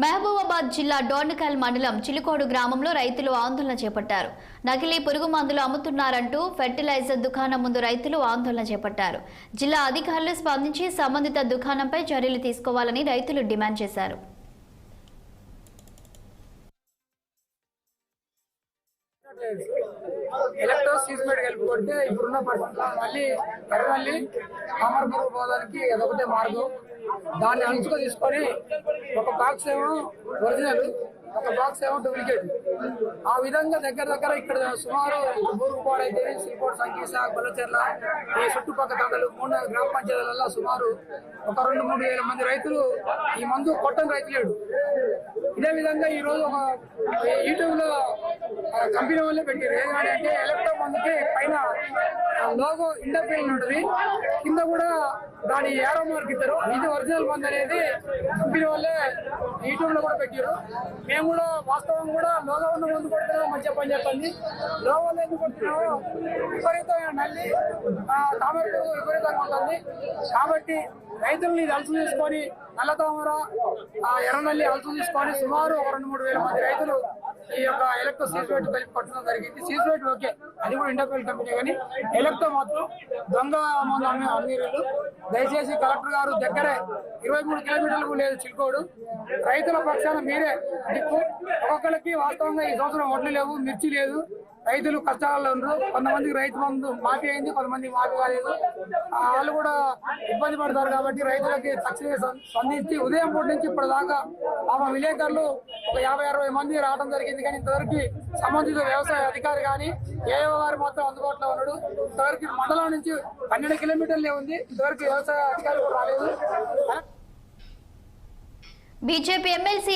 మహబూబాబాద్ జిల్లా డోర్నకల్ మండలం చిలుకోడు గ్రామంలో రైతులు ఆందోళన చేపట్టారు. నకిలీ పురుగు మందులు అమ్ముతున్నారంటూ ఫెర్టిలైజర్ దుకాణం ముందు రైతులు ఆందోళన చేపట్టారు. జిల్లా అధికారులు స్పందించి సంబంధిత దుకాణంపై చర్యలు తీసుకోవాలని రైతులు డిమాండ్ చేశారు. కలుపుకుంటే ఇప్పుడున్న పరిస్థితుల్లో మళ్ళీ ఎర్రమల్లి కామర్పురం పోవడానికి అదొకటే మార్గం. దాన్ని అంచుగా తీసుకొని ఒక బాక్స్ ఏమో ఒరిజినల్, ఒక బాక్స్ ఏమో డూప్లికేట్. ఆ విధంగా దగ్గర ఇక్కడ సుమారు బూరుగుపాడైతే శ్రీకోట, సంకీస, గొల్లచెర్ల, ఈ చుట్టుపక్కల తండలు 3 గ్రామ పంచాయతీలలో సుమారు ఒక 2-3 వేల మంది రైతులు ఈ మందు కొట్టని రైతు లేడు. ఇదే విధంగా ఈ రోజు ఒక యూట్యూబ్ లో కంపెనీ వాళ్ళే పెట్టారు. ఏదంటే ఎలక్ట్రో మందుకి పైన లోగో ఇండోఫిల్ ఉంటుంది, కింద కూడా దాని ఏరో మార్క్ ఇస్తారు. ఇది ఒరిజినల్ మందు అనేది కంపెనీ వాళ్ళే యూట్యూబ్ లో కూడా పెట్టారు. మేము కూడా వాస్తవం కూడా లోగో ఉన్న మందు కొడుతున్నాం, మంచిగా పని చేస్తుంది. లోగోలో ఎందుకు కొడుతున్నామో విపరీతమైన నల్లి తామర విపరీతంగా ఉంటుంది. కాబట్టి రైతులను ఇది అలసు తీసుకొని నల్ల తామర ఎర్రనల్లి అలసు తీసుకొని సుమారు 2-3 వేల మంది రైతులు ఈ యొక్క ఎలక్ట్రో సీజ్వేట్ కలిపి కొట్టడం జరిగింది. సీజ్వేట్ ఓకే, అది కూడా ఇండోఫిల్ కంపెనీ, కానీ ఎలక్ట్రో మాత్రం దొంగ మందు అమ్మీరులు. దయచేసి కలెక్టర్ గారు దగ్గరే 23 కిలోమీటర్లకు లేదు చిలుకోడు. రైతుల పక్షాన మీరే దిక్కు. ఒక్కొక్కరికి వాస్తవంగా ఈ సంవత్సరం వడ్లు లేవు, మిర్చి లేదు, రైతులు కష్టాలలో ఉన్నారు. కొంతమందికి రైతు మందు మాఫీ అయింది, కొంతమందికి మాఫీ కాలేదు. వాళ్ళు కూడా ఇబ్బంది పడతారు. కాబట్టి రైతులకి తక్షణమే స్పందించి ఉదయం పూట నుంచి ఇప్పటిదాకా విలేకరులు ఒక 50-60 మంది రావడం జరిగింది. కానీ ఇంతవరకు సంబంధిత వ్యవసాయ అధికారి కానీ ఏఓ గారు మాత్రం అందుబాటులో ఉన్నాడు. ఇంతవరకు మండలం నుంచి 12 కిలోమీటర్లే ఉంది, ఇంతవరకు వ్యవసాయ అధికారి కూడా రాలేదు. BJP MLC